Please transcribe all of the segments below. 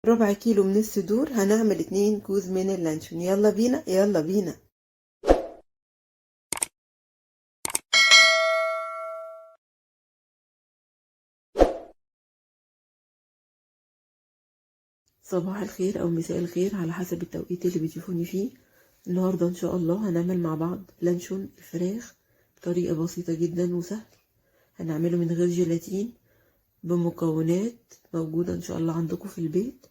ربع كيلو من الصدور هنعمل 2 كوز من اللانشون. يلا بينا يلا بينا. صباح الخير او مساء الخير على حسب التوقيت اللي بتشوفوني فيه. النهارده ان شاء الله هنعمل مع بعض لانشون الفراخ بطريقه بسيطه جدا وسهل. هنعمله من غير جيلاتين بمكونات موجوده ان شاء الله عندكم في البيت.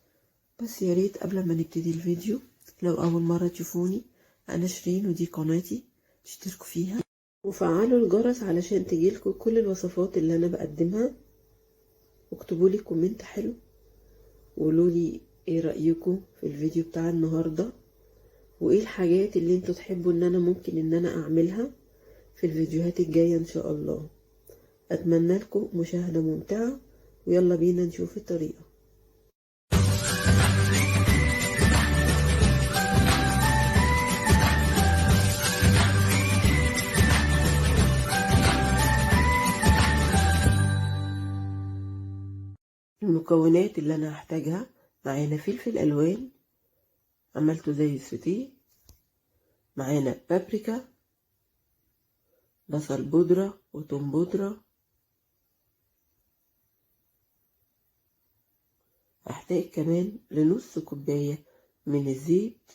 بس يا ريت قبل ما نبتدي الفيديو، لو اول مره تشوفوني، انا شيرين ودي قناتي، تشتركوا فيها وفعلوا الجرس علشان تجيلكوا كل الوصفات اللي انا بقدمها. واكتبوا لي كومنت حلو وقولوا لي ايه رايكم في الفيديو بتاع النهارده، وايه الحاجات اللي انتوا تحبوا ان انا ممكن ان انا اعملها في الفيديوهات الجايه ان شاء الله. اتمنى لكم مشاهده ممتعه، ويلا بينا نشوف الطريقه. المكونات اللي انا هحتاجها: معانا فلفل الوان عملته زي السوتيه، معانا بابريكا، بصل بودرة وتوم بودرة، هحتاج كمان لنص كوباية من الزيت،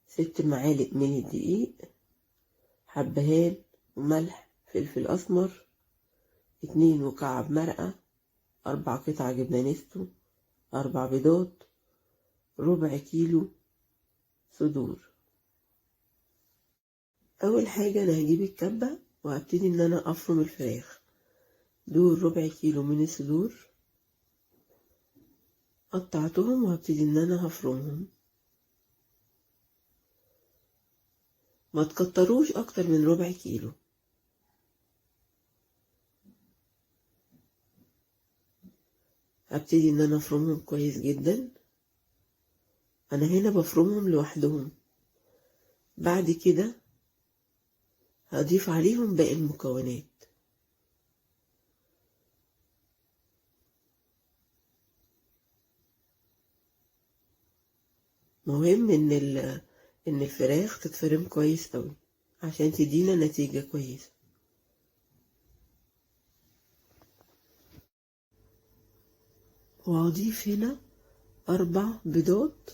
6 معالق من الدقيق، حبهان وملح، فلفل اسمر، 2 مكعب مرقة، 4 قطع جبنة نستو، 4 بيضات، ربع كيلو صدور. اول حاجة انا هجيب الكبة وهبتدي ان انا افرم الفراخ. دول ربع كيلو من الصدور، قطعتهم وهبتدي ان انا هفرمهم. ما تكتروش اكتر من ربع كيلو. هبتدي ان انا افرمهم كويس جدا. انا هنا بفرمهم لوحدهم، بعد كده هضيف عليهم باقي المكونات. مهم ان الفراخ تتفرم كويس قوي عشان تدينا نتيجة كويسة. وهضيف هنا 4 بيضات،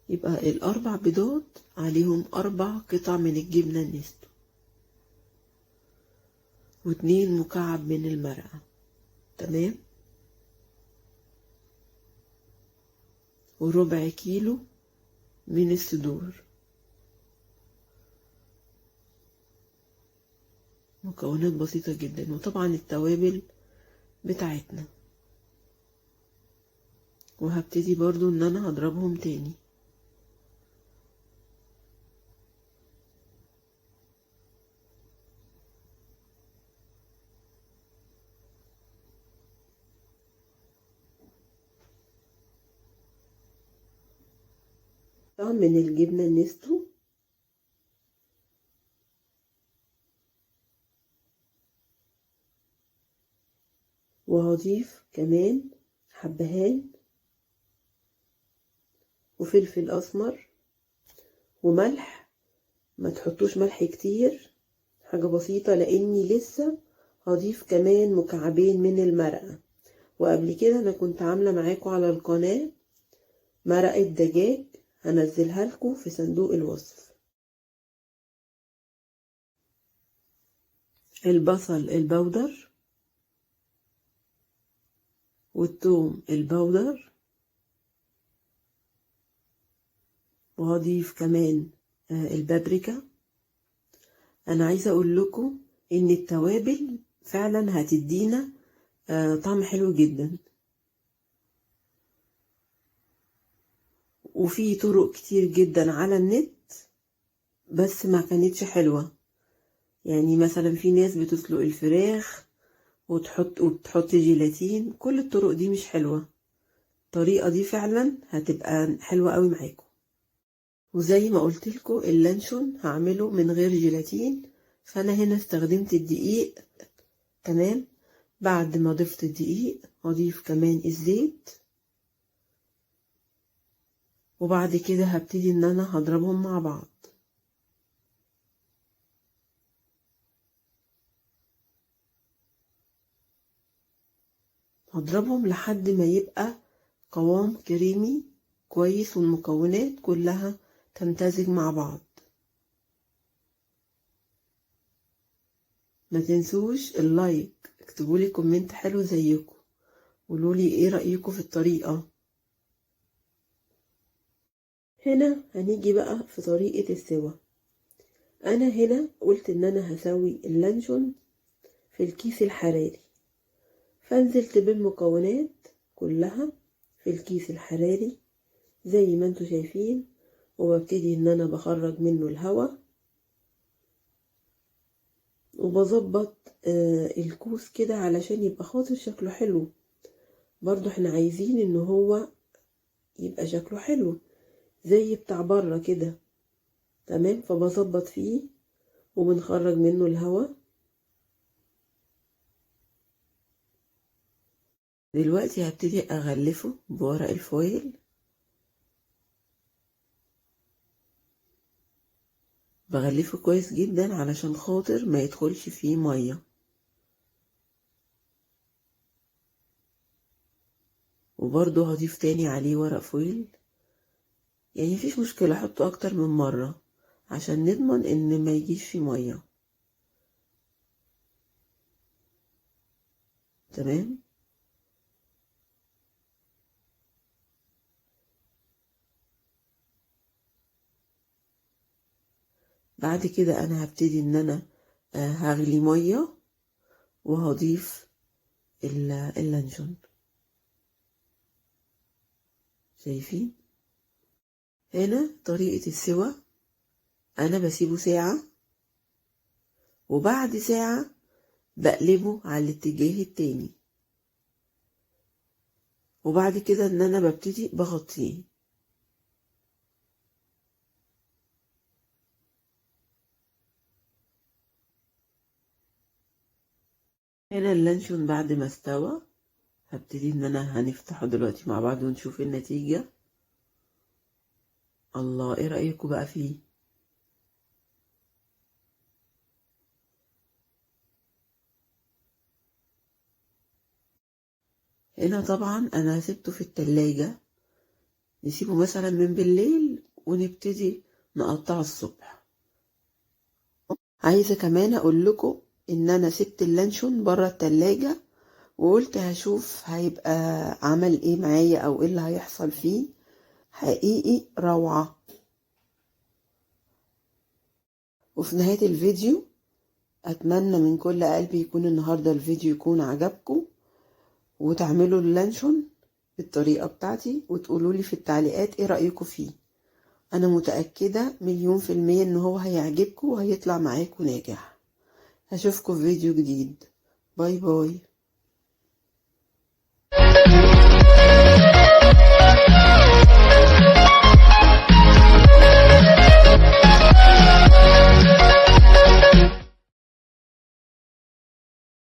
يبقى ال4 بيضات عليهم 4 قطع من الجبنة النستو، و2 مكعب من المرقة. تمام. وربع كيلو من الصدور. مكونات بسيطة جدا، وطبعا التوابل بتاعتنا. وهبتدي برضو ان انا هضربهم تاني. طبعا من الجبنة النستو، وهضيف كمان حبهان وفلفل اسمر وملح. ما تحطوش ملح كتير، حاجة بسيطة، لاني لسه هضيف كمان مكعبين من المرقة. وقبل كده انا كنت عاملة معاكم على القناة مرقة دجاج، هنزلها لكم في صندوق الوصف. البصل البودر والثوم البودر، وهضيف كمان البابريكا. انا عايزه اقول لكم ان التوابل فعلا هتدينا طعم حلو جدا. وفي طرق كتير جدا على النت بس ما كانتش حلوه. يعني مثلا في ناس بتسلق الفراخ وبتحط جيلاتين، كل الطرق دي مش حلوه. الطريقه دي فعلا هتبقى حلوه قوي معاكم. وزي ما قلت لكم اللانشون هعمله من غير جيلاتين، فانا هنا استخدمت الدقيق. تمام. بعد ما ضفت الدقيق هضيف كمان الزيت، وبعد كده هبتدي ان انا هضربهم مع بعض. هضربهم لحد ما يبقى قوام كريمي كويس والمكونات كلها تمتزج مع بعض. ما تنسوش اللايك، اكتبولي كومنت حلو زيكم، قولولي ايه رأيكم في الطريقة. هنا هنيجي بقى في طريقة السوا. انا هنا قلت ان انا هسوي اللانشون في الكيس الحراري، فنزلت بالمكونات كلها في الكيس الحراري زي ما انتوا شايفين، وببتدي ان انا بخرج منه الهواء، وبظبط الكوس كده علشان يبقى خاطر شكله حلو. برضو احنا عايزين ان هو يبقى شكله حلو زي بتاع بره كده، تمام. فبظبط فيه وبنخرج منه الهواء. دلوقتي هبتدي اغلفه بورق الفويل، بغلفه كويس جدا علشان خاطر ما يدخلش فيه ميه. وبرضو هضيف تاني عليه ورق فويل، يعني مفيش مشكلة احطه اكتر من مرة عشان نضمن ان ما يجيش فيه ميه. تمام. بعد كده انا هبتدي ان انا هغلي ميه وهضيف اللانشون. شايفين هنا طريقة السوا؟ انا بسيبه ساعة، وبعد ساعة بقلبه على الاتجاه التاني، وبعد كده ان انا ببتدي بغطيه. هنا اللانشون بعد ما استوى هبتدي ان انا هنفتحه دلوقتي مع بعض ونشوف النتيجة. الله، ايه رأيكم بقى فيه؟ هنا طبعا انا سبته في التلاجة، نسيبه مثلا من بالليل ونبتدي نقطعه الصبح. عايزة كمان اقول لكم ان انا سبت اللانشون برا التلاجة، وقلت هشوف هيبقى عمل ايه معايا او ايه اللي هيحصل فيه. حقيقي روعة. وفي نهاية الفيديو اتمنى من كل قلبي يكون النهاردة الفيديو يكون عجبكم، وتعملوا اللانشون بالطريقة بتاعتي وتقولولي في التعليقات ايه رأيكم فيه. انا متأكدة 1,000,000% ان هو هيعجبكم وهيطلع معاكم ناجح. هشوفكم في فيديو جديد. باي باي.